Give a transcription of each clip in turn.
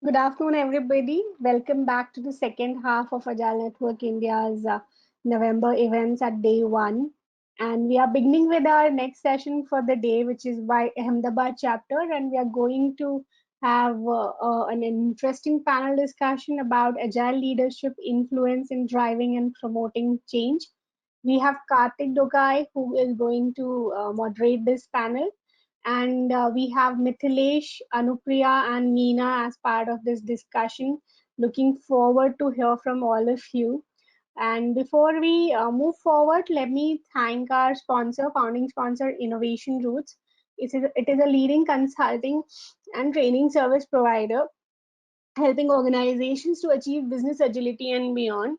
Good afternoon, everybody. Welcome back to the second half of Agile Network India's November events at day one. And we are beginning with our next session for the day, which is by Ahmedabad chapter. And we are going to have an interesting panel discussion about Agile leadership influence in driving and promoting change. We have Karthik Dogai, who is going to moderate this panel, and we have Mithilesh, Anupriya, and Meena as part of this discussion. Looking forward to hear from all of you. And before we move forward, let me thank our sponsor, founding sponsor, Innovation Roots. It is a leading consulting and training service provider, helping organizations to achieve business agility and beyond.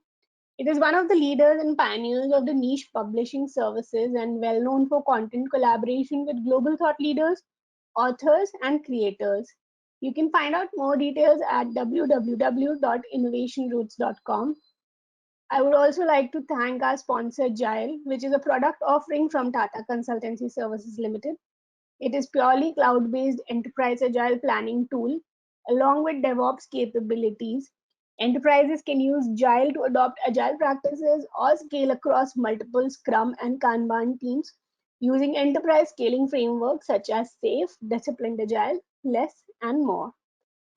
It is one of the leaders and pioneers of the niche publishing services and well known for content collaboration with global thought leaders, authors, and creators. You can find out more details at www.innovationroots.com. I would also like to thank our sponsor Agile, which is a product offering from Tata Consultancy Services Limited. It is purely cloud-based enterprise agile planning tool along with DevOps capabilities. Enterprises can use Agile to adopt agile practices or scale across multiple Scrum and Kanban teams using enterprise scaling frameworks such as SAFe, Disciplined Agile, Less, and more.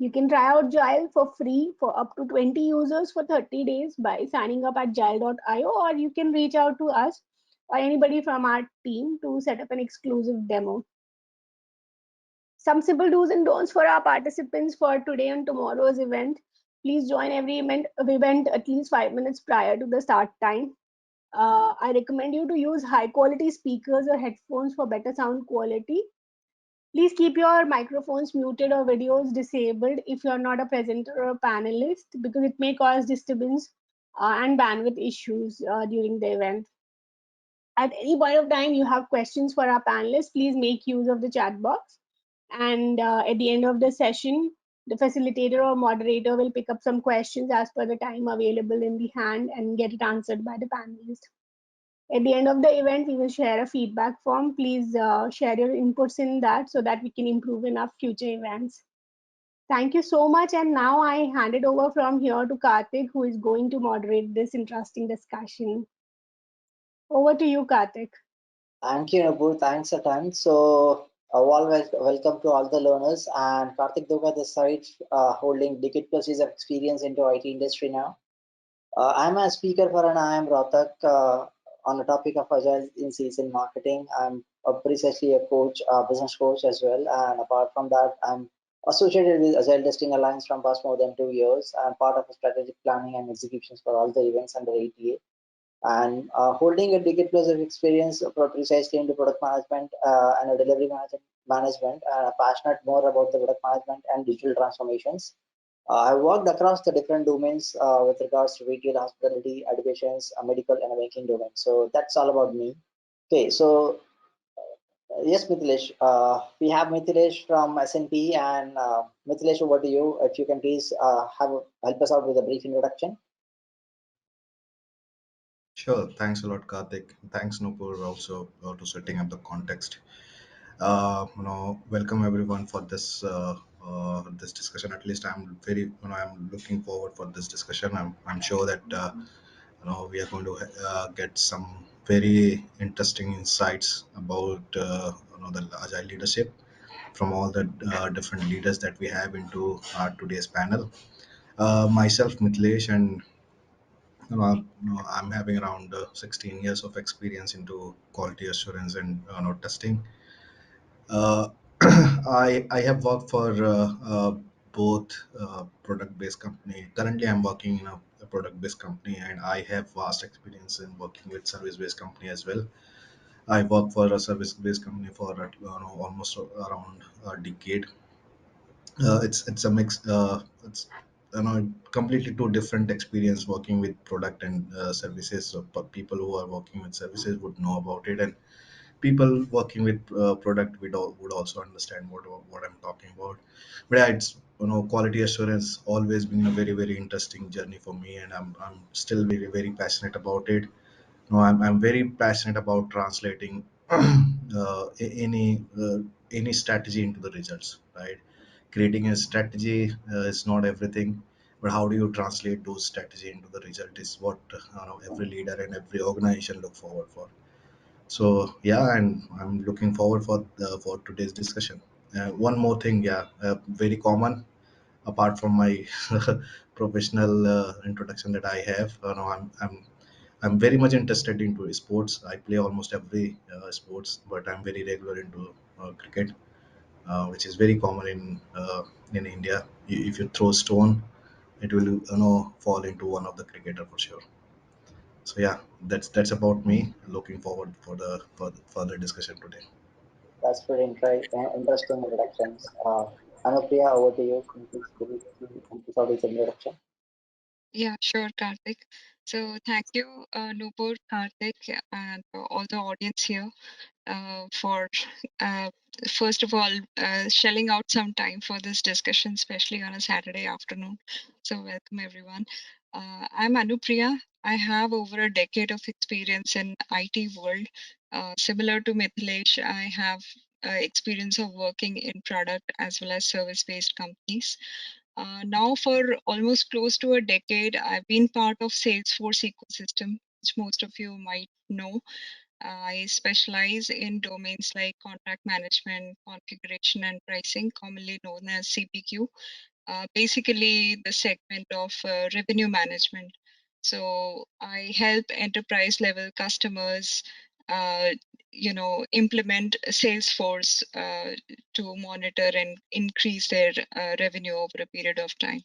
You can try out Agile for free for up to 20 users for 30 days by signing up at gile.io, or you can reach out to us or anybody from our team to set up an exclusive demo. Some simple do's and don'ts for our participants for today and tomorrow's event. Please join every event at least 5 minutes prior to the start time. I recommend you to use high quality speakers or headphones for better sound quality. Please keep your microphones muted or videos disabled if you're not a presenter or a panelist, because it may cause disturbance and bandwidth issues during the event. At any point of time you have questions for our panelists, please make use of the chat box. And at the end of the session, the facilitator or moderator will pick up some questions as per the time available in the hand and get it answered by the panelist. At the end of the event, we will share a feedback form. Please share your inputs in that so that we can improve in our future events. Thank you so much. And now I hand it over from here to Karthik, who is going to moderate this interesting discussion. Over to you, Karthik. Thank you, Nabur. Thanks a ton. So, a warm welcome to all the learners. And Karthik Doga, this side, holding decade plus years of experience into IT industry now. I'm a speaker for an IIM Rohtak on the topic of Agile in sales and marketing. I'm precisely a coach, business coach as well. And apart from that, I'm associated with Agile Testing Alliance from past more than 2 years. I'm part of the strategic planning and executions for all the events under ATA, and holding a decade plus of experience precisely into product management and delivery management, passionate more about the product management and digital transformations. I worked across the different domains with regards to retail, hospitality, education, medical, and banking domain. So that's all about me. Okay, so yes, Mithilesh, we have Mithilesh from SNP, and Mithilesh, over to you. If you can please help us out with a brief introduction. Sure. Thanks a lot, Karthik. Thanks, Nupur, also to setting up the context. Welcome everyone for this discussion. At least I'm looking forward for this discussion. I'm sure that we are going to get some very interesting insights about the agile leadership from all the different leaders that we have into today's panel. Myself, Mithilesh, and I'm having around 16 years of experience into quality assurance and testing. Uh, I have worked for both product-based company. Currently, I'm working in a product-based company, and I have vast experience in working with service-based company as well. I worked for a service-based company for almost around a decade. It's a mix. It's completely two different experience working with product and services. So people who are working with services would know about it, and people working with product would also understand what I'm talking about. But yeah, it's quality assurance always been a very interesting journey for me, and I'm still very passionate about it. I'm very passionate about translating any strategy into the results, right? creating a strategy is not everything, but how do you translate those strategy into the result is what every leader and every organization look forward for. So yeah, and I'm looking forward for today's discussion. One more thing, yeah, very common apart from my professional introduction that I have. I'm very much interested into sports. I play almost every sports, but I'm very regular into cricket, which is very common in India. If you throw stone, it will fall into one of the cricketer for sure. So yeah, that's about me. Looking forward for the further discussion today. That's pretty interesting introductions. Anupriya, over to you. Can you please help us out with the introduction? Yeah, sure, Karthik. So thank you, Nupur, Karthik, and all the audience here for, uh, first of all, shelling out some time for this discussion, especially on a Saturday afternoon. So welcome, everyone. I'm Anupriya. I have over a decade of experience in IT world. Similar to Mithilesh, I have experience of working in product as well as service-based companies. Now, for almost close to a decade, I've been part of Salesforce ecosystem, which most of you might know. I specialize in domains like contract management, configuration, and pricing, commonly known as CPQ. Basically, the segment of revenue management. So I help enterprise level customers, uh, implement Salesforce to monitor and increase their revenue over a period of time.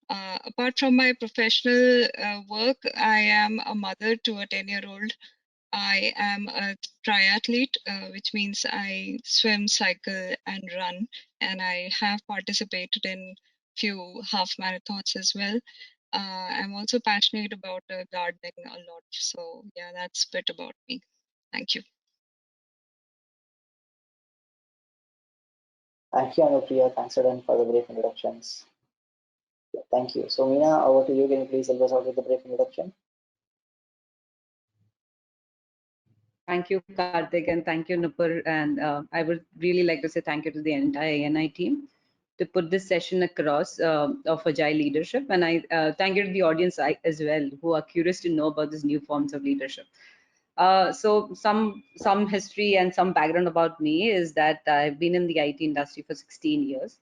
Apart from my professional work, I am a mother to a 10-year-old. I am a triathlete, which means I swim, cycle, and run, and I have participated in few half marathons as well. I'm also passionate about gardening a lot. So yeah, that's a bit about me. Thank you. Thank you, Anupriya. Thanks again for the brief introductions. Yeah, thank you. So, Meena, over to you. Can you please help us out with the brief introduction? Thank you, Karthik, and thank you, Nupur. And I would really like to say thank you to the entire ANI team to put this session across of agile leadership. And I thank you to the audience as well who are curious to know about these new forms of leadership. So some history and some background about me is that I've been in the IT industry for 16 years.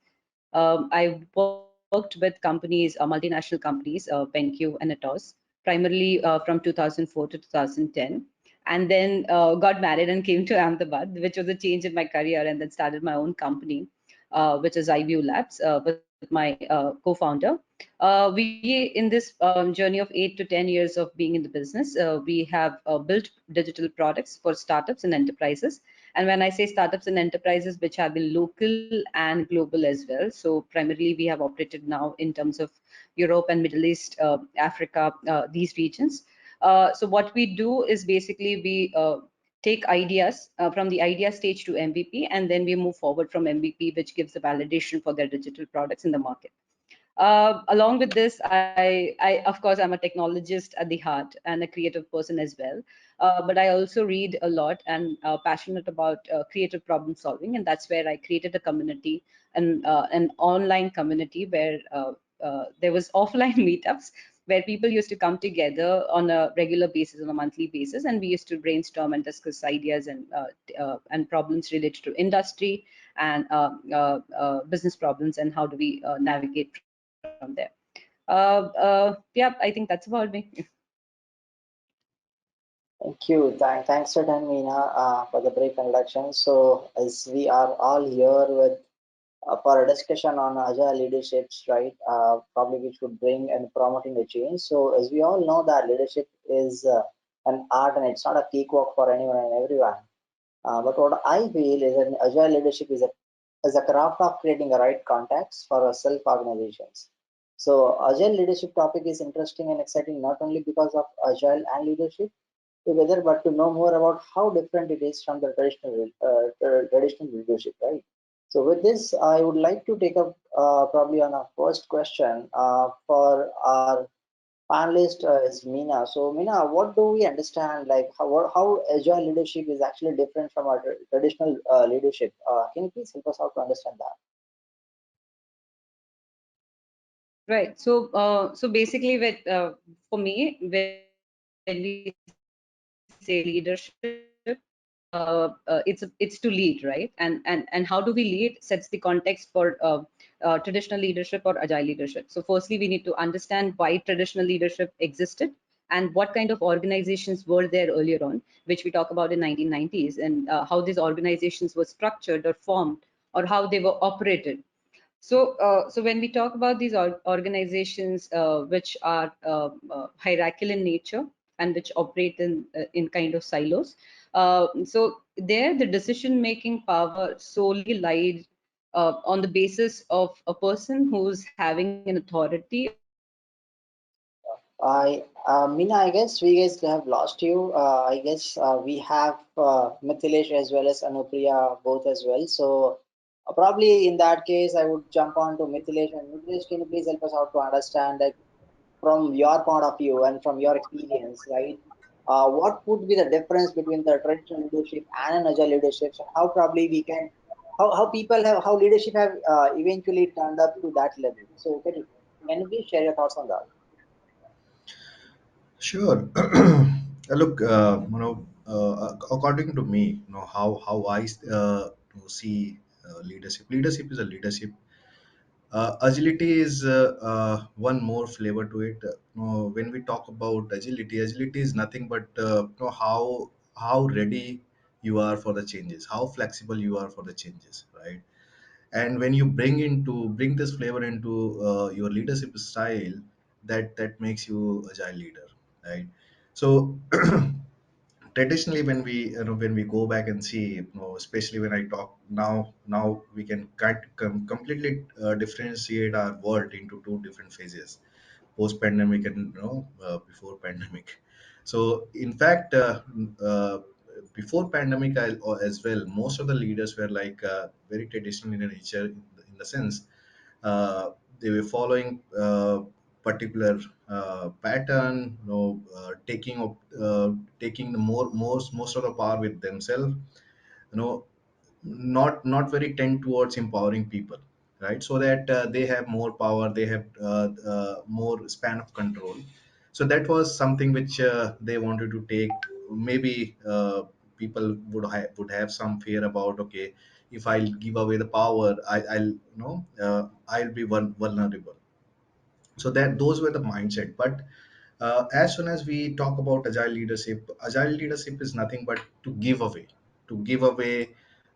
I worked with companies, multinational companies, BenQ and Atos, primarily from 2004 to 2010, and then got married and came to Ahmedabad, which was a change in my career, and then started my own company, which is iView Labs, with my co-founder. We, in this journey of 8 to 10 years of being in the business, we have built digital products for startups and enterprises. And when I say startups and enterprises, which have been local and global as well. So primarily, we have operated now in terms of Europe and Middle East, Africa, these regions. So what we do is basically we take ideas from the idea stage to MVP, and then we move forward from MVP, which gives the validation for their digital products in the market. Along with this, of course, I'm a technologist at the heart and a creative person as well. But I also read a lot and passionate about creative problem solving, and that's where I created a community, an online community where there was offline meetups where people used to come together on a regular basis, on a monthly basis, and we used to brainstorm and discuss ideas and problems related to industry and business problems and how do we navigate from there. Yeah, I think that's about me. Thank you. Thanks again, Meena, for the brief introduction. So, as we are all here with for a discussion on agile leaderships, right? Probably which would bring and promoting the change. So, as we all know, that leadership is an art and it's not a cakewalk for anyone and everyone. But what I feel is that agile leadership is a craft of creating the right contacts for self organizations. So, agile leadership topic is interesting and exciting not only because of agile and leadership together, but to know more about how different it is from the traditional leadership, right? So with this, I would like to take up probably on our first question for our panelist is Meena. So Meena, what do we understand like how agile leadership is actually different from our traditional leadership? Can you please help us out to understand that? Right. So basically, for me, when we say leadership, it's to lead, right? And how do we lead sets the context for traditional leadership or agile leadership. So firstly, we need to understand why traditional leadership existed and what kind of organizations were there earlier on, which we talk about in 1990s, and how these organizations were structured or formed or how they were operated. So when we talk about these organizations which are hierarchical in nature and which operate in kind of silos, so there the decision-making power solely lies on the basis of a person who's having an authority or who's having a power. Mina, I guess we guys have lost you. I guess we have Mithilesh as well as Anupriya both as well. So probably in that case, I would jump on to Mithilesh. And Mithilesh, can you please help us out to understand that from your point of view and from your experience, right? What would be the difference between the traditional leadership and an agile leadership? So how probably we can, how people have, how leadership have eventually turned up to that level? So can you please share your thoughts on that? Sure. Look, according to me, how I see leadership. Leadership is a leadership. Agility is one more flavor to it. When we talk about agility, agility is nothing but how ready you are for the changes, how flexible you are for the changes, right? And when you bring this flavor into your leadership style, that makes you agile leader, right? So traditionally, when we go back and see, especially when I talk now we can completely differentiate our world into two different phases: post pandemic and before pandemic. So in fact, before pandemic as well, most of the leaders were like very traditional in nature, in the sense they were following particular pattern, taking the most of the power with themselves, you know not very tend towards empowering people, right? So that they have more power, they have more span of control. So that was something which they wanted to take. Maybe people would have some fear about, okay, if I'll give away the power, I'll I'll be vulnerable. So that those were the mindset. But as soon as we talk about agile leadership is nothing but to give away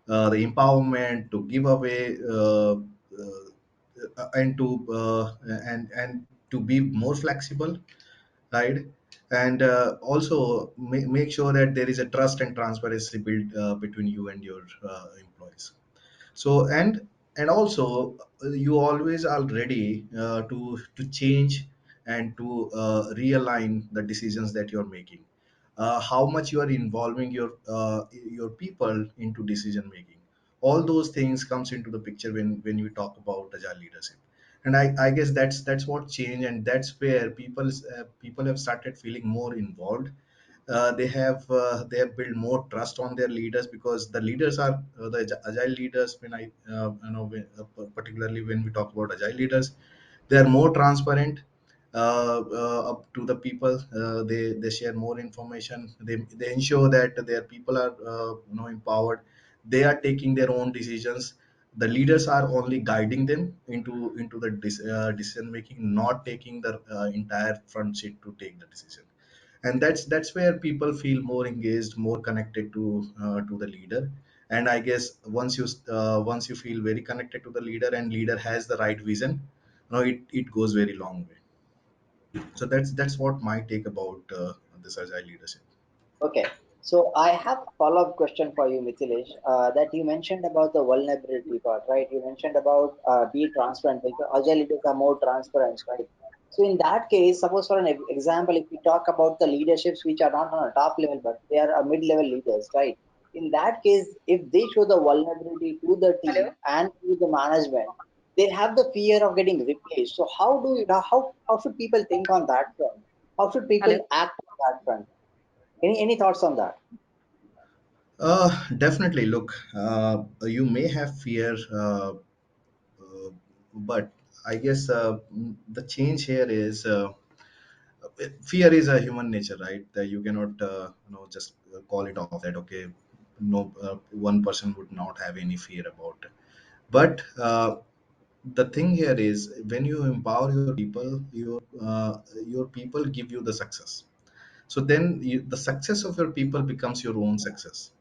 the empowerment, to give away and to and to be more flexible, right? And also make sure that there is a trust and transparency built between you and your employees. So and also you always are ready to change and to realign the decisions that you're making, how much you are involving your people into decision making. All those things comes into the picture when you talk about agile leadership. And I guess that's what changed, and that's where people have started feeling more involved. They have built more trust on their leaders, because the leaders are the agile leaders. When I particularly when we talk about agile leaders, they are more transparent up to the people. They share more information. They ensure that their people are empowered. They are taking their own decisions. The leaders are only guiding them into the decision making, not taking the entire front seat to take the decision. And that's where people feel more engaged, more connected to the leader. And I guess once you feel very connected to the leader, and leader has the right vision, it goes very long way. So that's what my take about this agile leadership. Okay, so I have a follow-up question for you, Mithilesh. That you mentioned about the vulnerability part, right? You mentioned about be transparent. Like agile leaders are more transparent, right? So in that case, suppose for an example, if we talk about the leaderships which are not on a top level, but they are a mid-level leaders, right? In that case, if they show the vulnerability to the team Hello. and to the management, they have the fear of getting replaced. So how should people think on that front? How should people Hello. act on that front? Any thoughts on that? Definitely. Look, you may have fear, but I guess the change here is fear is a human nature, right? That you cannot just call it off that okay, no one person would not have any fear about it. But the thing here is when you empower your people, your people give you the success. So then the success of your people becomes your own success.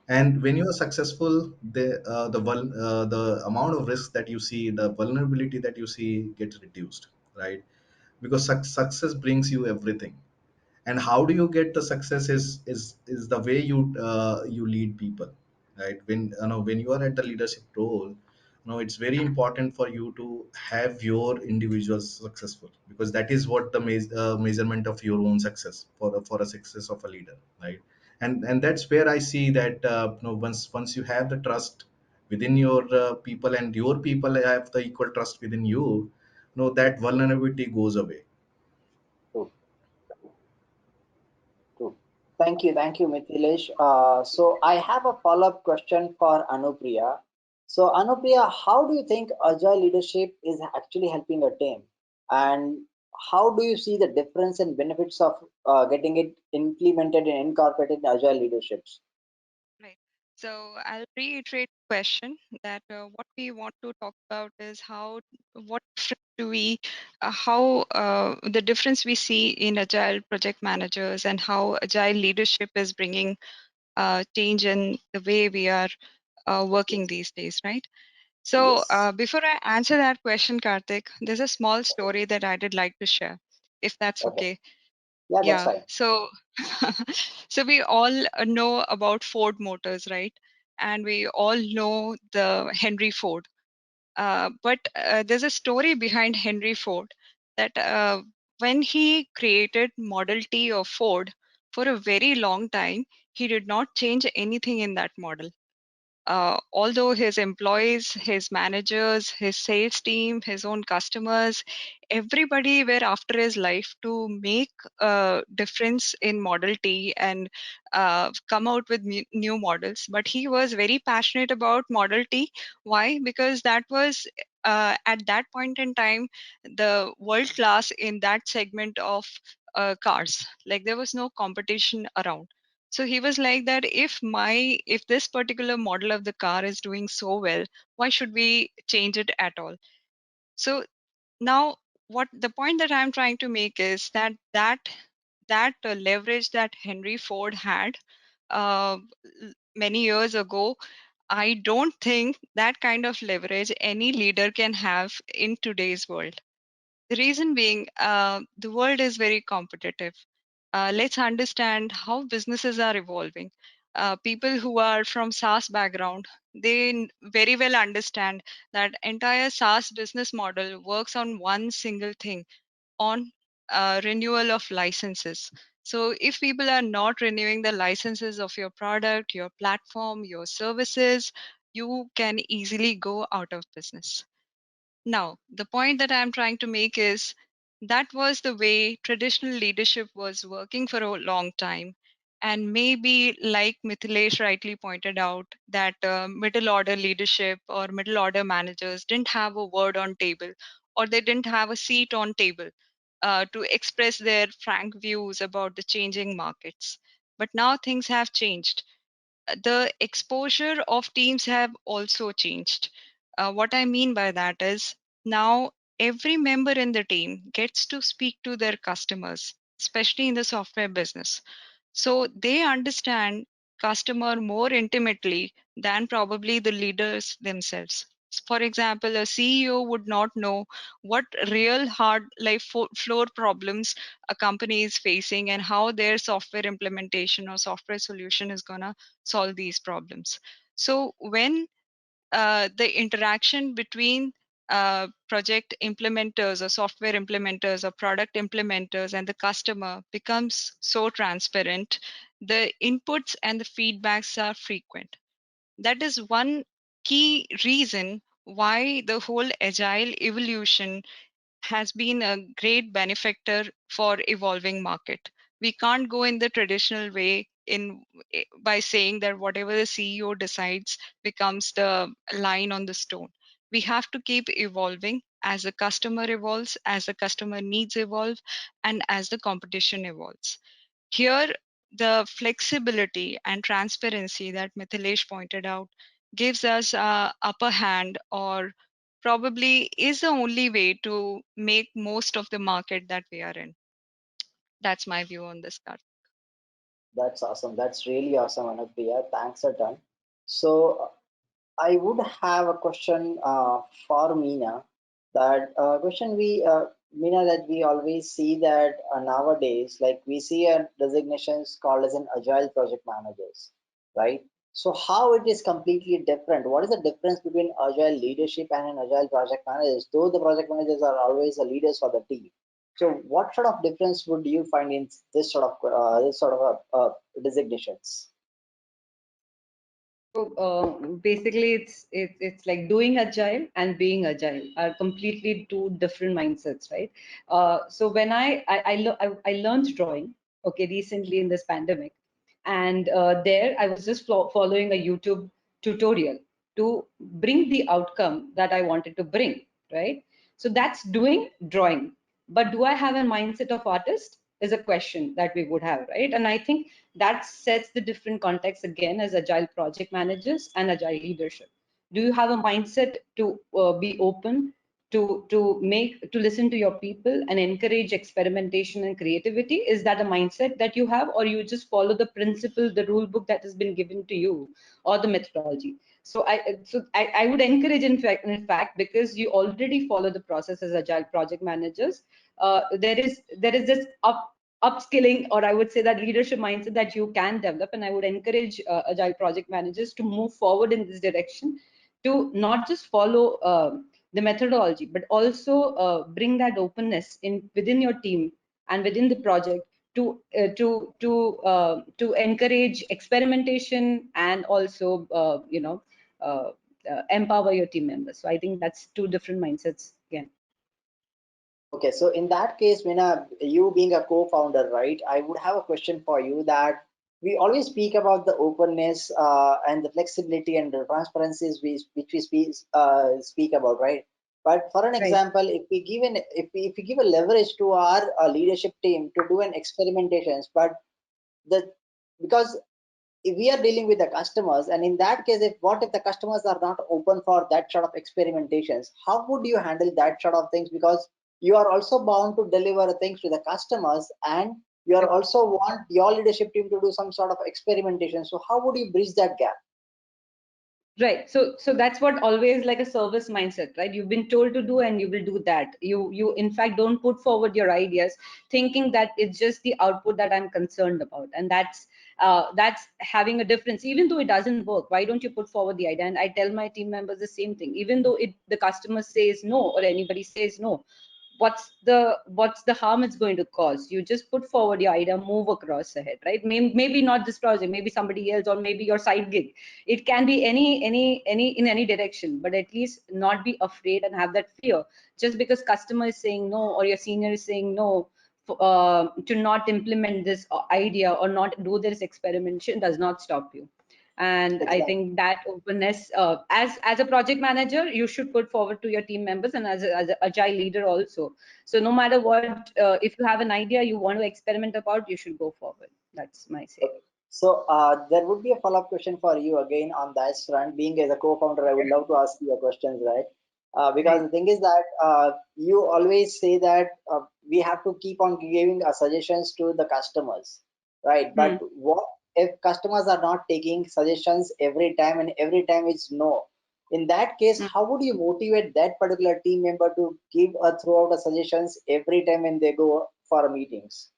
And when you are successful, the amount of risk that you see, the vulnerability that you see gets reduced, right? Because success brings you everything. And how do you get the success is the way you lead people, right? When when you are at the leadership role, it's very important for you to have your individuals successful, because that is what the measurement of your own success for a success of a leader, right? And that's where I see that once you have the trust within your people, and your people have the equal trust within you, that vulnerability goes away. True, true. Thank you, Mithilesh. So I have a follow-up question for Anupriya. So Anupriya, how do you think agile leadership is actually helping a team, and how do you see the difference and benefits of getting it implemented and incorporated in agile leaderships? Right. So I'll reiterate the question that what we want to talk about is what difference do we, how the difference we see in agile project managers and how agile leadership is bringing change in the way we are working Yes. these days, right? So Yes. before I answer that question, Karthik, there's a small story that I did like to share, if that's Okay. okay. Yeah, that's Yeah. fine. So, so we all know about Ford Motors, right? And we all know the Henry Ford. But there's a story behind Henry Ford that when he created Model T of Ford for a very long time, he did not change anything in that model. Although his employees, his managers, his sales team, his own customers, everybody were after his life to make a difference in Model T and come out with new models. But he was very passionate about Model T. Why? Because that was at that point in time the world class in that segment of cars. Like there was no competition around. So he was like that if this particular model of the car is doing so well, why should we change it at all? So now what the point that I'm trying to make is that leverage that Henry Ford had uh, many years ago, I don't think that kind of leverage any leader can have in today's world. The reason being, the world is very competitive. Let's understand how businesses are evolving. People who are from SaaS background, they very well understand that entire SaaS business model works on one single thing, on renewal of licenses. So if people are not renewing the licenses of your product, your platform, your services, you can easily go out of business. Now, the point that I'm trying to make is that was the way traditional leadership was working for a long time. And maybe, like Mithilesh rightly pointed out, that middle order leadership or middle order managers didn't have a word on table, or they didn't have a seat on table to express their frank views about the changing markets. But now things have changed. The exposure of teams have also changed. What I mean by that is now every member in the team gets to speak to their customers, especially in the software business. So they understand customer more intimately than probably the leaders themselves. For example, a CEO would not know what real hard life floor problems a company is facing and how their software implementation or software solution is going to solve these problems. So when the interaction between project implementers or software implementers or product implementers and the customer becomes so transparent, the inputs and the feedbacks are frequent. That is one key reason why the whole agile evolution has been a great benefactor for evolving market. We can't go in the traditional way by saying that whatever the CEO decides becomes the line on the stone. We have to keep evolving. as the customer evolves, as the customer needs evolve, and as the competition evolves. Here, the flexibility and transparency that Mithilesh pointed out gives us a upper hand, or probably is the only way to make most of the market that we are in. That's my view on this card. That's awesome. That's really awesome, Anupriya. Thanks a ton. So I would have a question for Meena. That question Meena, that we always see that nowadays, like we see a designations called as an agile project managers, right? So how it is completely different? What is the difference between agile leadership and an agile project managers? Though the project managers are always the leaders for the team. So what sort of difference would you find in this sort of designations? So basically, it's like doing agile and being agile are completely two different mindsets, right? So when I learned drawing, okay, recently in this pandemic, and there I was just following a YouTube tutorial to bring the outcome that I wanted to bring, right? So that's doing drawing. But do I have a mindset of artist? Is a question that we would have, right? And I think that sets the different context again as agile project managers and agile leadership. Do you have a mindset to be open to listen to your people and encourage experimentation and creativity? Is that a mindset that you have, or you just follow the principle, the rule book that has been given to you, or the methodology? So I would encourage, in fact, because you already follow the process as agile project managers, there is this upskilling, or I would say that leadership mindset that you can develop. And I would encourage agile project managers to move forward in this direction, to not just follow the methodology, but also bring that openness in within your team and within the project to encourage experimentation and also empower your team members. So I think that's two different mindsets again. Okay, so in that case, Meena, you being a co-founder, right? I would have a question for you that we always speak about the openness and the flexibility and the transparencies which we speak about, right? But for an Right. example, if we give a leverage to our leadership team to do an experimentations, but the because if we are dealing with the customers, and in that case, if what if the customers are not open for that sort of experimentations, how would you handle that sort of things? Because you are also bound to deliver things to the customers, and you are also want your leadership team to do some sort of experimentation. So how would you bridge that gap? Right. So that's what always like a service mindset, right? You've been told to do and you will do that. You in fact don't put forward your ideas thinking that it's just the output that I'm concerned about. And that's having a difference. Even though it doesn't work, why don't you put forward the idea? And I tell my team members the same thing. Even though the customer says no, or anybody says no, what's the harm it's going to cause? You just put forward your idea, move across ahead, right? Maybe not this project, maybe somebody else, or maybe your side gig. It can be any in any direction, but at least not be afraid and have that fear just because customer is saying no, or your senior is saying no, to not implement this idea or not do this experimentation does not stop you. And I Exactly. think that openness, as a project manager, you should put forward to your team members, and as an agile leader also. So no matter what, if you have an idea you want to experiment about, you should go forward. That's my say. Okay. So there would be a follow-up question for you again on that front. Being as a co-founder, I would love to ask you a questions, right? Because Right. the thing is that you always say that we have to keep on giving suggestions to the customers, right? Hmm. But what if customers are not taking suggestions every time, and every time it's no? In that case, Hmm. how would you motivate that particular team member to give throughout the suggestions every time when they go for meetings?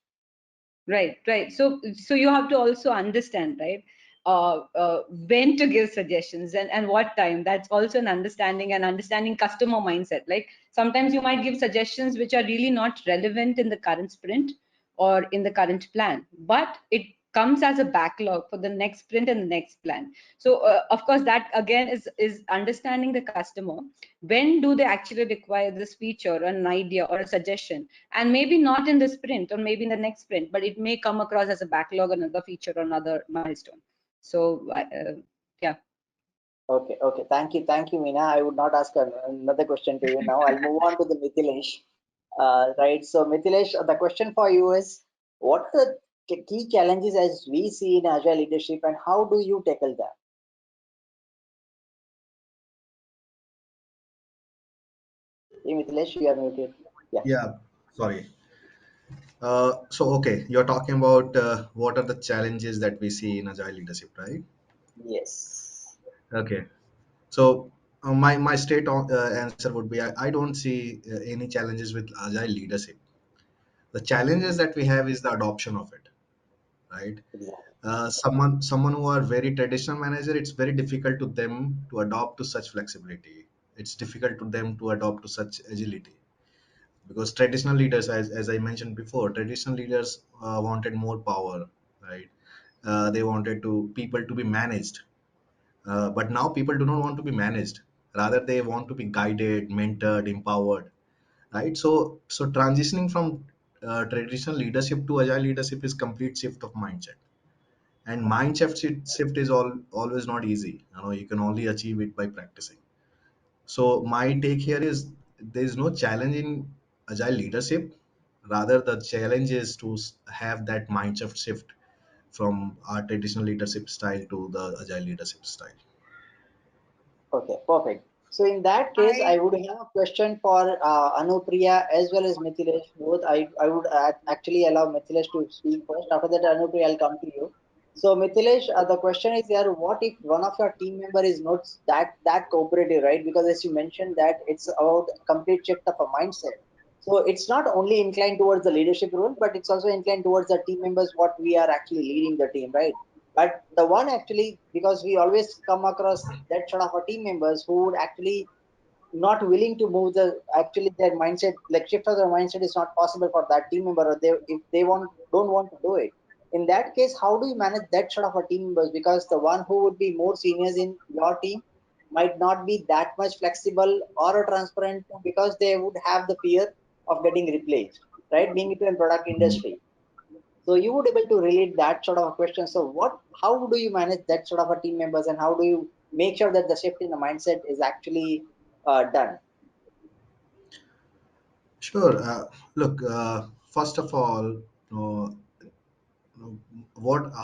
Right. So you have to also understand, right? When to give suggestions and what time. That's also an understanding, and understanding customer mindset. Like sometimes you might give suggestions which are really not relevant in the current sprint or in the current plan, but it comes as a backlog for the next sprint and the next plan. So of course, that again is understanding the customer. When do they actually require this feature, or an idea, or a suggestion? And maybe not in the sprint, or maybe in the next sprint, but it may come across as a backlog, another feature, or another milestone. So yeah. Okay, okay. Thank you, Meena. I would not ask another question to you now. I'll move on to the Mithilesh. Right. So, Mithilesh, the question for you is, what are the key challenges as we see in agile leadership, and how do you tackle them? Hey, Mithilesh, you are muted. Yeah. Yeah, sorry. Okay, you're talking about what are the challenges that we see in agile leadership, right? Yes. Okay. So my straight answer would be I don't see any challenges with agile leadership. The challenges that we have is the adoption of it, right? Exactly. Someone who are very traditional manager, it's very difficult to them to adopt to such flexibility. It's difficult to them to adopt to such agility because traditional leaders, as I mentioned before, traditional leaders wanted more power, right? They wanted to people to be managed, but now people do not want to be managed. Rather, they want to be guided, mentored, empowered, right? So transitioning from traditional leadership to agile leadership is complete shift of mindset, and shift is always not easy. You can only achieve it by practicing. So my take here is there is no challenge in agile leadership. Rather, the challenge is to have that mindset shift from our traditional leadership style to the agile leadership style. Okay, perfect. So in that case, I I would have a question for Anupriya as well as Mithilesh. Both, I would actually allow Mithilesh to speak first. After that, Anupriya, I'll come to you. So Mithilesh, the question is here: what if one of your team member is not that cooperative, right? Because as you mentioned that it's about complete shift of a mindset. So it's not only inclined towards the leadership role, but it's also inclined towards the team members, what we are actually leading the team, right? But the one actually, because we always come across that sort of a team members who would actually not willing to move the actually their mindset, like shift of their mindset is not possible for that team member, or they if they want don't want to do it. In that case, how do you manage that sort of a team members? Because the one who would be more seniors in your team might not be that much flexible or transparent, because they would have the fear of getting replaced, right? Being into a product industry, so you would able to relate that sort of a question. So how do you manage that sort of a team members, and how do you make sure that the shift in the mindset is actually done? Sure. Look, first of all,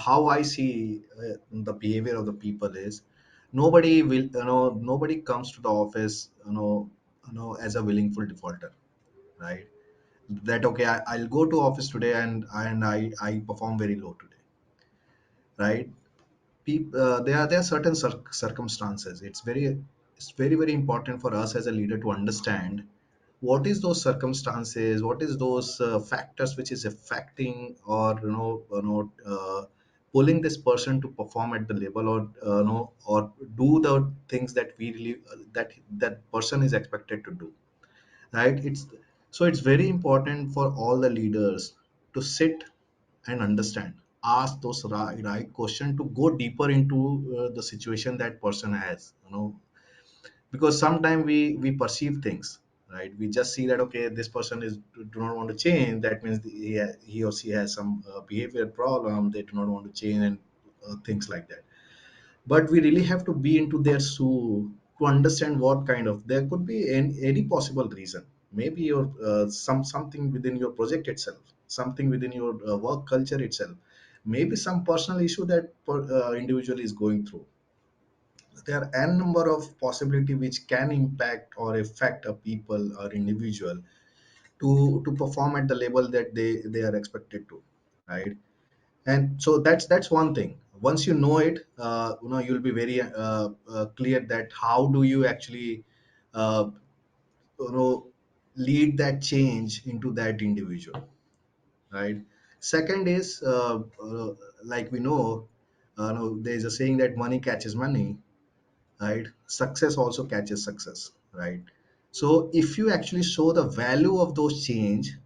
how I see the behavior of the people is nobody comes to the office as a willingful defaulter, right? That okay, I'll go to office today and I perform very low today, right? There are certain circumstances. It's very important for us as a leader to understand what is those circumstances, what is those factors which is affecting or pulling this person to perform at the level, or or do the things that we really that person is expected to do, right? It's very important for all the leaders to sit and understand, ask those right question, to go deeper into the situation that person has, because sometimes we perceive things, right? We just see that okay, this person is do not want to change. That means he or she has some behavior problem. They do not want to change, and things like that. But we really have to be into their shoe to understand what kind of, there could be any possible reason. Maybe your something within your project itself, something within your work culture itself, maybe some personal issue that individual is going through. There are n number of possibility which can impact or affect a people or individual to perform at the level that they are expected to, right? And so that's one thing. Once you know it, you'll be very clear that how do you actually uh, you know lead that change into that individual, right? Second is like we know, there's a saying that money catches money, right? Success also catches success, right? So if you actually show the value of those change,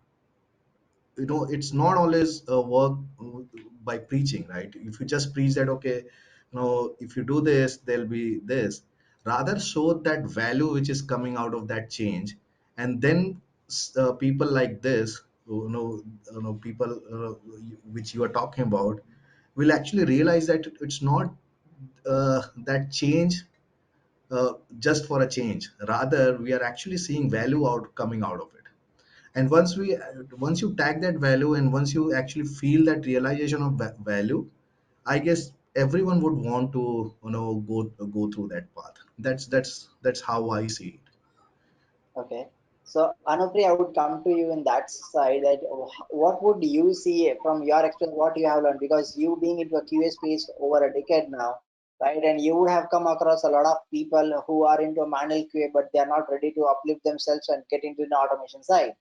it's not always work by preaching, right? If you just preach that okay, if you do this there'll be this, rather show that value which is coming out of that change. And then people like this, people which you are talking about, will actually realize that it's not that change just for a change. Rather, we are actually seeing value out coming out of it. And once you tag that value, and once you actually feel that realization of value, I guess everyone would want to go through that path. That's how I see it. Okay. So, Anupriya, I would come to you in that side that what would you see from your experience, what you have learned? Because you being into a QA space over a decade now, right? And you would have come across a lot of people who are into a manual QA, but they are not ready to uplift themselves and get into the automation side,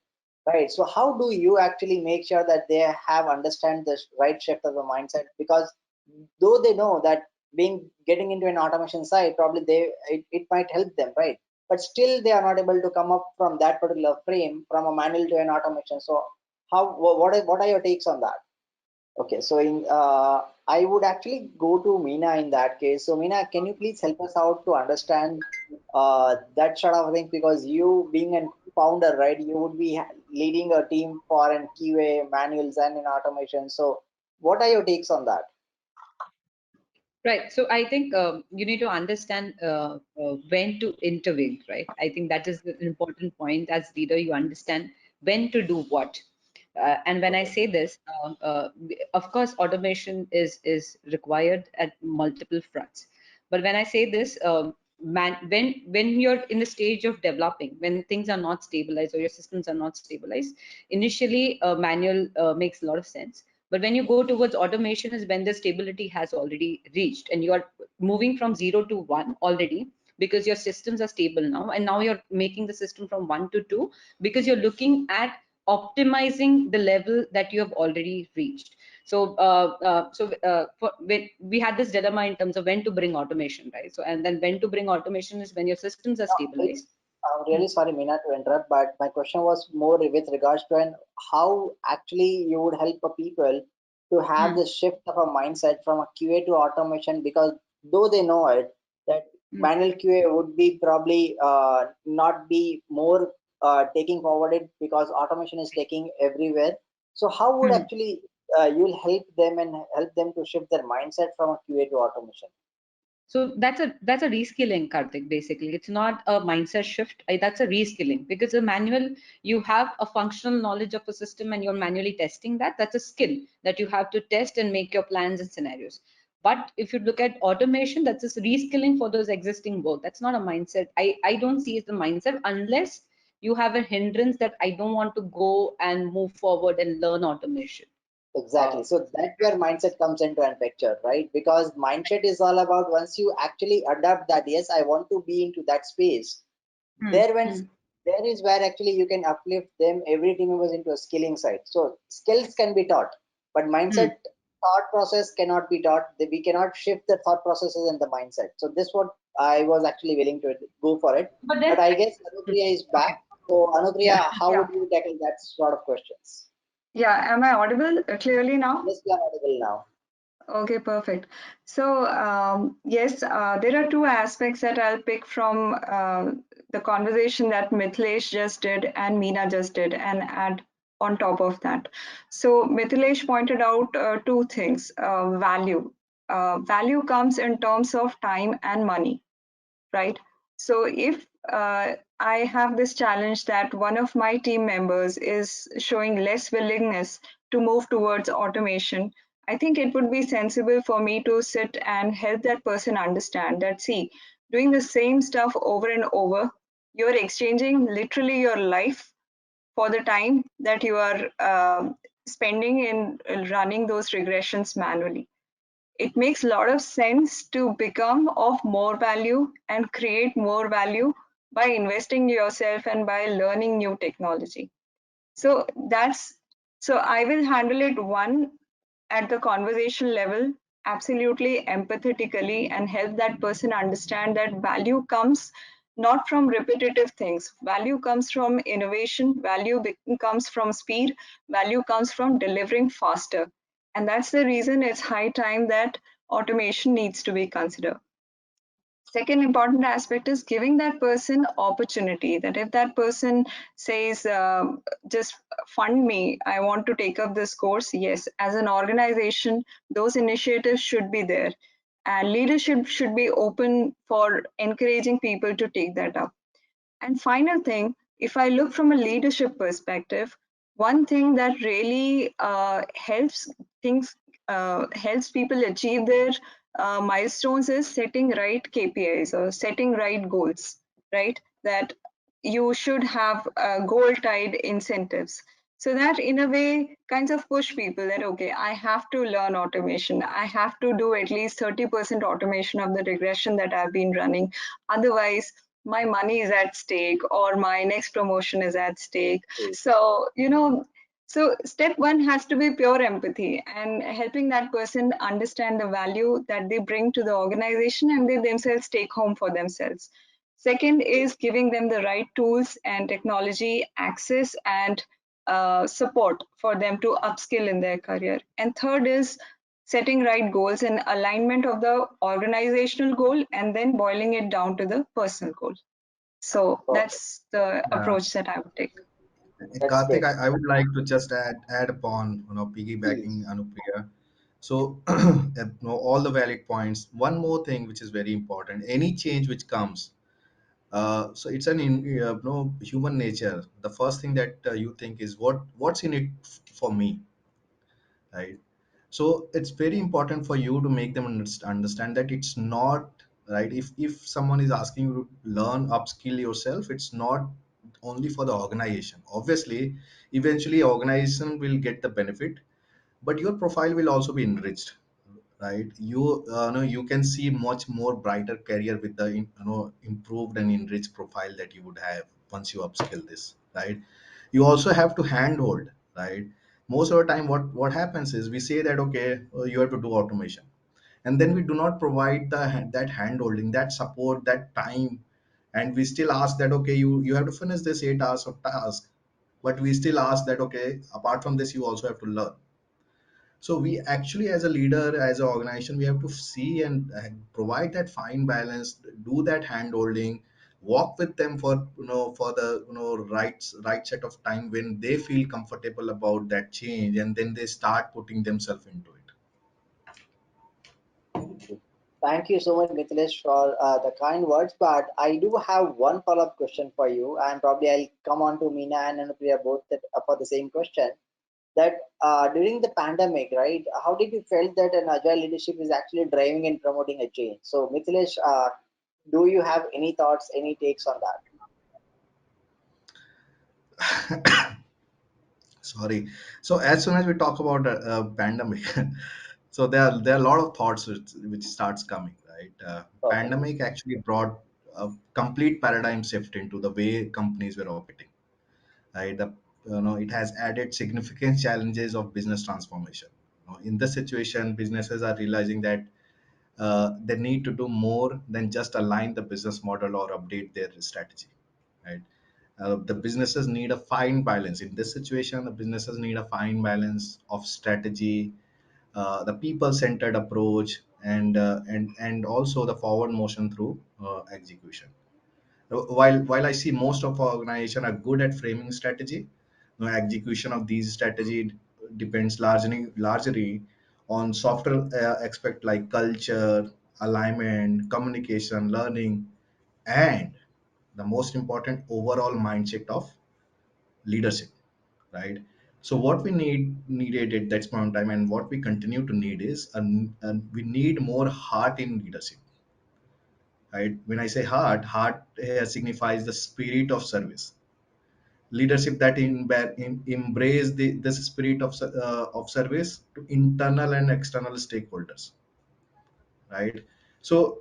right? So, how do you actually make sure that they have understand the right shift of the mindset? Because though they know that being getting into an automation side, probably it might help them, right? But still they are not able to come up from that particular frame from a manual to an automation. So how what are your takes on that? Okay, so I would actually go to Meena in that case. So Meena, can you please help us out to understand that sort of thing? Because you being a founder, right, you would be leading a team for an QA manuals and in automation. So what are your takes on that? Right. So I think you need to understand when to intervene, right? I think that is the important point. As leader, you understand when to do what. And when I Okay. say this, of course, automation is required at multiple fronts. But when I say this, when you're in the stage of developing, when things are not stabilized or your systems are not stabilized, initially manual makes a lot of sense. But when you go towards automation is when the stability has already reached and you are moving from 0 to 1 already because your systems are stable now. And now you're making the system from 1 to 2 because you're looking at optimizing the level that you have already reached. When we had this dilemma in terms of when to bring automation, right? So, and then when to bring automation is when your systems are No, stabilized. I'm really sorry, Meena, to interrupt, but my question was more with regards to how actually you would help a people to have Hmm. the shift of a mindset from a QA to automation, because though they know it, that Hmm. manual QA would be probably not be more taking forwarded because automation is taking everywhere. So how would Hmm. actually you'll help them and help them to shift their mindset from a QA to automation? So that's a reskilling, Karthik. Basically, it's not a mindset shift. That's a reskilling because a manual, you have a functional knowledge of a system and you're manually testing that. That's a skill that you have to test and make your plans and scenarios. But if you look at automation, that's just reskilling for those existing work. That's not a mindset. I don't see it as a mindset unless you have a hindrance that I don't want to go and move forward and learn automation. Exactly. So that's where mindset comes into a picture, right? Because mindset is all about once you actually adapt that, yes, I want to be into that space. Hmm. There when Hmm. there is where actually you can uplift them, every team members into a skilling side. So skills can be taught, but Hmm. mindset thought process cannot be taught. We cannot shift the thought processes and the mindset. So this what I was actually willing to go for it. But But then, I guess hmm, Anupriya is back. okay, So yeah, Anupriya, how Yeah, would you tackle that sort of questions? yeah. Am I audible clearly now? Yes, we are audible now. Okay, perfect. So, yes, there are two aspects that I'll pick from the conversation that Mithilesh just did and Meena just did and add on top of that. So, Mithilesh pointed out two things. Value. Value comes in terms of time and money, right? So if I have this challenge that one of my team members is showing less willingness to move towards automation, I think it would be sensible for me to sit and help that person understand that, see, doing the same stuff over and over, you're exchanging literally your life for the time that you are spending in running those regressions manually. It makes a lot of sense to become of more value and create more value by investing yourself and by learning new technology. So that's so I will handle it one at the conversation level, absolutely empathetically, and help that person understand that value comes not from repetitive things. Value comes from innovation, comes from speed, value comes from delivering faster. And that's the reason it's high time that automation needs to be considered. Second important aspect is giving that person opportunity, that if that person says just fund me, I want to take up this course, yes, as an organization those initiatives should be there. And leadership should be open for encouraging people to take that up. And final thing, if I look from a leadership perspective, one thing that really helps people achieve their milestones is setting right KPIs or setting right goals, right? That you should have goal tied incentives. So that in a way kinds of push people that okay, I have to learn automation. I have to do at least 30% automation of the regression that I've been running. Otherwise, my money is at stake or my next promotion is at stake. So, so step one has to be pure empathy and helping that person understand the value that they bring to the organization and they themselves take home for themselves. Second is giving them the right tools and technology access and support for them to upskill in their career. And third is setting right goals in alignment of the organizational goal and then boiling it down to the personal goal. So Perfect. that's the Uh, approach that I would take. That's Karthik, great. I would like to just add upon, piggybacking Please. Anupriya. So, all the valid points. One more thing which is very important: any change which comes, so it's human nature. The first thing that you think is what's in it for me, right? So it's very important for you to make them understand that it's not right. If someone is asking you to learn upskill yourself, it's not only for the organization. Obviously, eventually organization will get the benefit, but your profile will also be enriched, right? You can see much more brighter career with the improved and enriched profile that you would have once you upskill this, right? You also have to handhold, right? Most of the time what happens is we say that okay, you have to do automation, and then we do not provide that handholding, that support, that time, and we still ask that okay, you have to finish this 8 hours of task, but we still ask that okay, apart from this you also have to learn. So we actually, as a leader, as an organization, we have to see and provide that fine balance, do that hand holding, walk with them for for the right set of time when they feel comfortable about that change, and then they start putting themselves into it. Thank you so much, Mithilesh, for the kind words. But I do have one follow-up question for you, and probably I'll come on to Meena and Anupriya both for the same question. That during the pandemic, right? How did you felt that an agile leadership is actually driving and promoting a change? So, Mithilesh, do you have any thoughts, any takes on that? Sorry. So as soon as we talk about pandemic, so there are a lot of thoughts which starts coming, right? Perfect. Pandemic actually brought a complete paradigm shift into the way companies were operating, right? It has added significant challenges of business transformation. In this situation, businesses are realizing that they need to do more than just align the business model or update their strategy, right? The businesses need a fine balance. In this situation, the businesses need a fine balance of strategy, the people-centered approach, and also the forward motion through execution. While I see most of our organization are good at framing strategy, execution of these strategy depends largely on softer aspect like culture, alignment, communication, learning, and the most important overall mindset of leadership, right? So what we needed at that point in time, and what we continue to need is, we need more heart in leadership, right? When I say heart here signifies the spirit of service. Leadership that embrace this spirit of service to internal and external stakeholders, right? So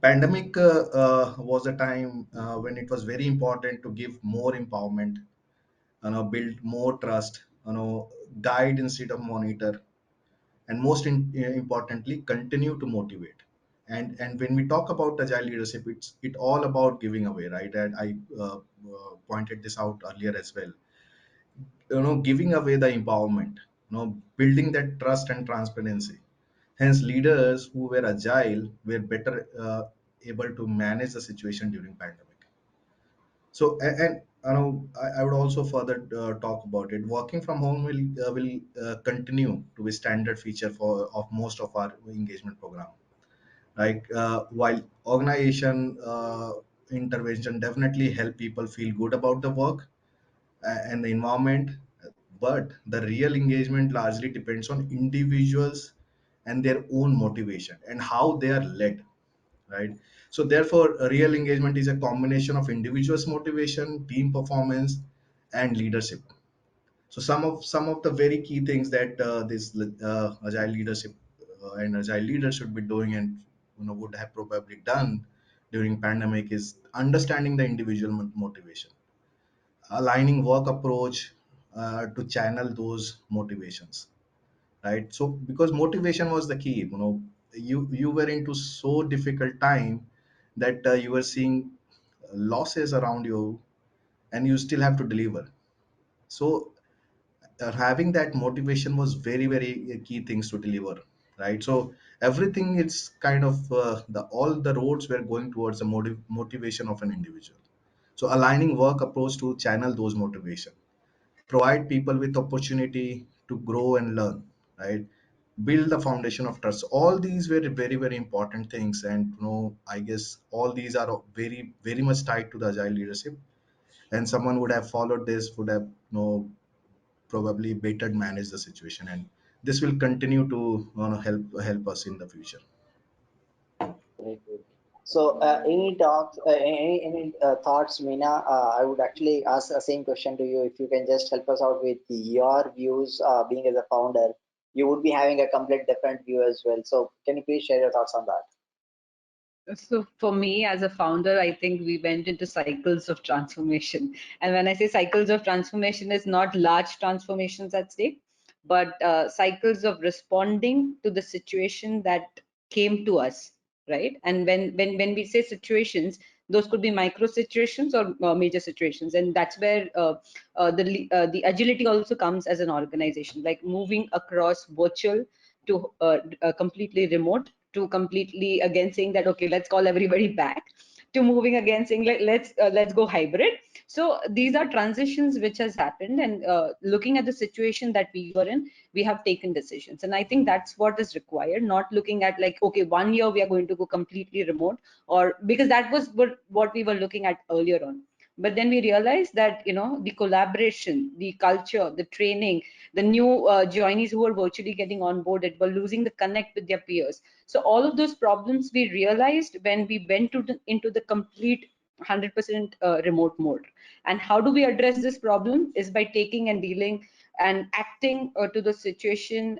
pandemic was a time when it was very important to give more empowerment, build more trust, guide instead of monitor, and importantly, continue to motivate. And when we talk about agile leadership, it all about giving away, right? And I pointed this out earlier as well. Giving away the empowerment, building that trust and transparency. Hence, leaders who were agile were better able to manage the situation during pandemic. So, and I would also further talk about it. Working from home will continue to be standard feature for of most of our engagement program. Right? While organization intervention definitely help people feel good about the work and the environment, but the real engagement largely depends on individuals and their own motivation and how they are led, right? So therefore a real engagement is a combination of individuals motivation, team performance, and leadership. So some of the very key things that this agile leadership and agile leaders should be doing, and would have probably done during pandemic, is understanding the individual motivation, aligning work approach to channel those motivations, right? So because motivation was the key, you were into so difficult time that you were seeing losses around you, and you still have to deliver. So having that motivation was very very key things to deliver, right? So everything is kind of the all the roads were going towards the motivation of an individual. So aligning work approach to channel those motivation, provide people with opportunity to grow and learn, right? Build the foundation of trust. All these were very very important things, and I guess all these are very very much tied to the agile leadership, and someone would have followed this would have probably better manage the situation, and this will continue to help us in the future. Very good. So, any talks, any thoughts, Meena? I would actually ask the same question to you. If you can just help us out with your views, being as a founder, you would be having a complete different view as well. So, can you please share your thoughts on that? So for me as a founder, I think we went into cycles of transformation. And when I say cycles of transformation, it's not large transformations at stake, but cycles of responding to the situation that came to us, right? And when we say situations, those could be micro situations or major situations, and that's where the agility also comes as an organization, like moving across virtual to completely remote, to completely again saying that okay, let's call everybody back, to moving again saying like let's go hybrid. So these are transitions which has happened, and looking at the situation that we were in, we have taken decisions, and I think that's what is required, not looking at like okay, 1 year we are going to go completely remote, or because that was what we were looking at earlier on. But then we realized that the collaboration, the culture, the training, the new joinees who were virtually getting onboarded were losing the connect with their peers. So all of those problems we realized when we went into the complete 100% remote mode. And how do we address this problem is by taking and dealing and acting to the situation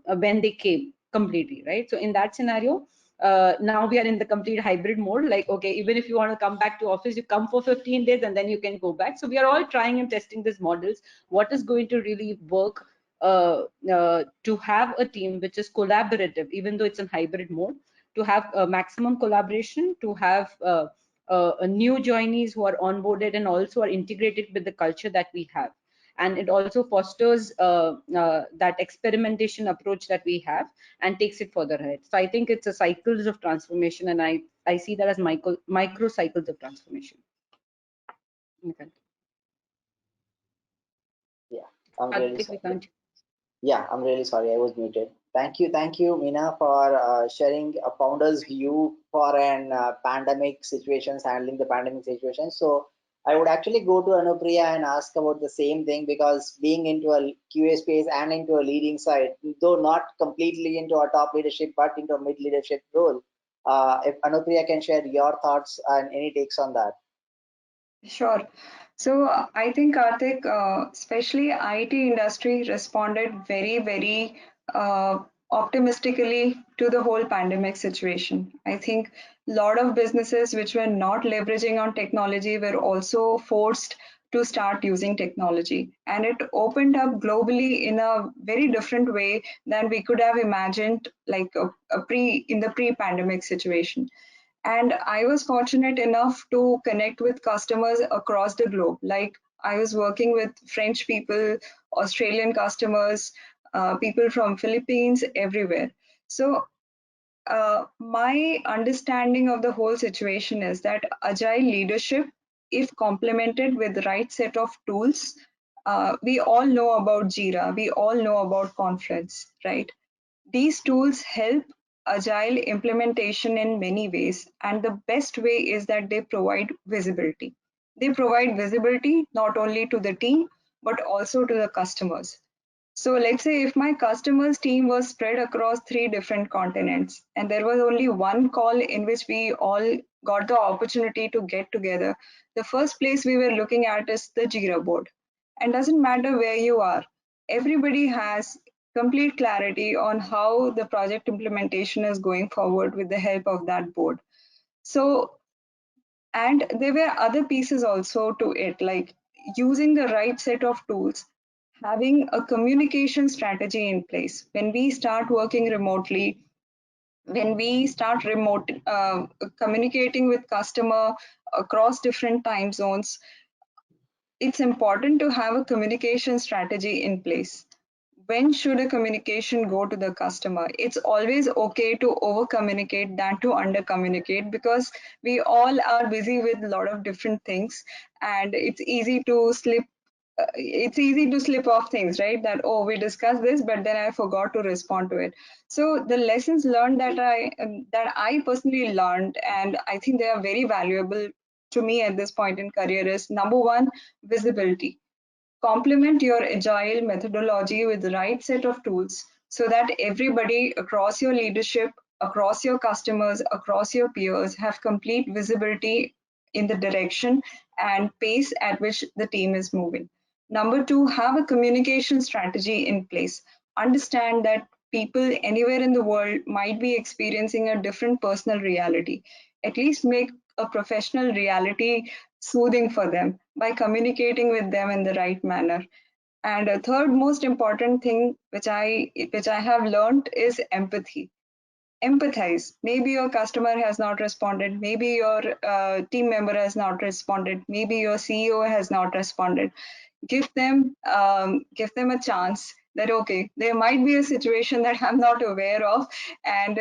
when they came completely, right? So in that scenario, now we are in the complete hybrid mode, like okay, even if you want to come back to office, you come for 15 days and then you can go back. So we are all trying and testing these models, what is going to really work to have a team which is collaborative, even though it's in hybrid mode, to have maximum collaboration, to have new joinees who are onboarded and also are integrated with the culture that we have. And it also fosters that experimentation approach that we have and takes it further ahead. So I think it's a cycles of transformation, and I see that as micro cycles of transformation. Okay. Yeah, I'm really Karthik, we sorry. can't. Yeah, I'm really sorry. I was muted. Thank you, Meena, for sharing a founder's view for an pandemic situations, handling the pandemic situation. So I would actually go to Anupriya and ask about the same thing, because being into a QA space and into a leading side, though not completely into a top leadership, but into a mid leadership role. If Anupriya can share your thoughts and any takes on that. Sure. So I think Karthik, especially IT industry responded very, very optimistically to the whole pandemic situation. I think a lot of businesses which were not leveraging on technology were also forced to start using technology, and it opened up globally in a very different way than we could have imagined, like in the pre-pandemic situation. And I was fortunate enough to connect with customers across the globe. Like I was working with French people, Australian customers, people from Philippines, everywhere. So my understanding of the whole situation is that agile leadership if complemented with the right set of tools, we all know about Jira, we all know about Confluence, right? These tools help agile implementation in many ways, and the best way is that they provide visibility. They provide visibility not only to the team but also to the customers. So let's say if my customers team was spread across 3 different continents and there was only one call in which we all got the opportunity to get together, the first place we were looking at is the Jira board. And doesn't matter where you are, everybody has complete clarity on how the project implementation is going forward with the help of that board. So, and there were other pieces also to it, like using the right set of tools, having a communication strategy in place. When we start working remotely, when we start remote communicating with customer across different time zones, it's important to have a communication strategy in place. When should a communication go to the customer? It's always okay to over communicate than to under communicate, because we all are busy with a lot of different things, and it's easy to slip off things, right? That, oh, we discussed this but then I forgot to respond to it. So the lessons learned that I personally learned, and I think they are very valuable to me at this point in career, is number one, visibility. Complement your agile methodology with the right set of tools so that everybody across your leadership, across your customers, across your peers have complete visibility in the direction and pace at which the team is moving. Number two, have a communication strategy in place. Understand that people anywhere in the world might be experiencing a different personal reality. At least make a professional reality soothing for them by communicating with them in the right manner. And a third most important thing which I have learned is empathy. Empathize. Maybe your customer has not responded, maybe your team member has not responded, maybe your CEO has not responded. Give them a chance that, okay, there might be a situation that I'm not aware of. And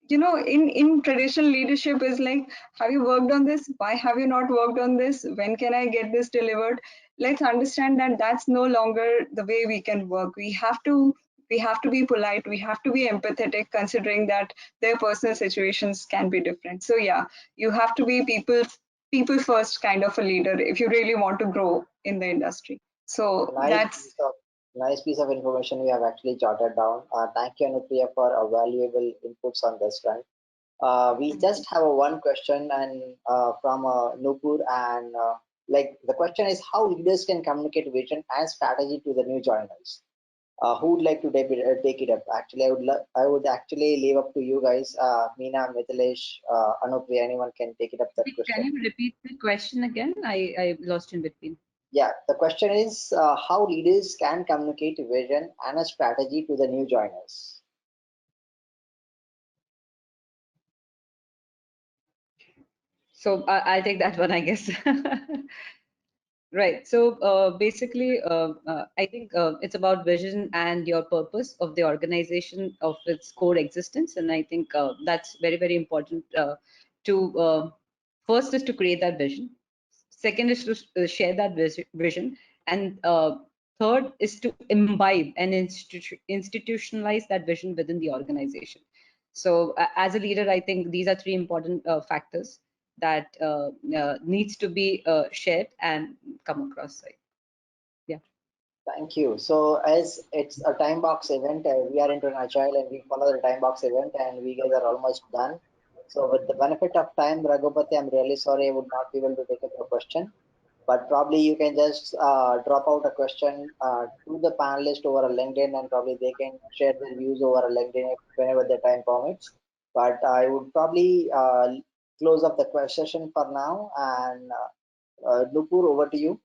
in traditional leadership is like, have you worked on this? Why have you not worked on this? When can I get this delivered? Let's understand that that's no longer the way we can work. We have to be polite, we have to be empathetic, considering that their personal situations can be different. So yeah, you have to be people first kind of a leader if you really want to grow in the industry. So Nice that's piece of nice piece of information we have actually jotted down. Thank you, Anupriya, for valuable inputs on this front. We Thank just you. have a one question and from Nupur, and like the question is how leaders can communicate vision and strategy to the new joiners. Who would like to take it up? Actually, I would actually leave up to you guys. Meena, Mithilesh, Anupriya, anyone can take it up that Can question. you repeat the question again? I lost in between. Yeah, the question is how leaders can communicate vision and a strategy to the new joiners. So I'll take that one, I guess. Right. So basically, I think it's about vision and your purpose of the organization, of its core existence. And I think that's very, very important to first is to create that vision. Second is to share that vision. And third is to imbibe and institutionalize that vision within the organization. So as a leader, I think these are three important factors that needs to be shared and come across. Yeah. Thank you. So as it's a time box event, we are into an agile and we follow the time box event, and we guys are almost done. So with the benefit of time, Raghupati, I'm really sorry I would not be able to take up your question, but probably you can just drop out a question to the panelist over a LinkedIn, and probably they can share their views over a LinkedIn whenever the time permits. But I would probably close up the session for now, and Nupur, over to you.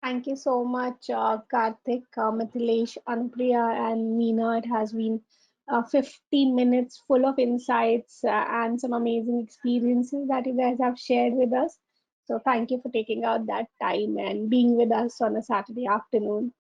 Thank you so much, Karthik, Mithilesh, Anupriya, and Meena. It has been 15 minutes full of insights and some amazing experiences that you guys have shared with us. So, thank you for taking out that time and being with us on a Saturday afternoon.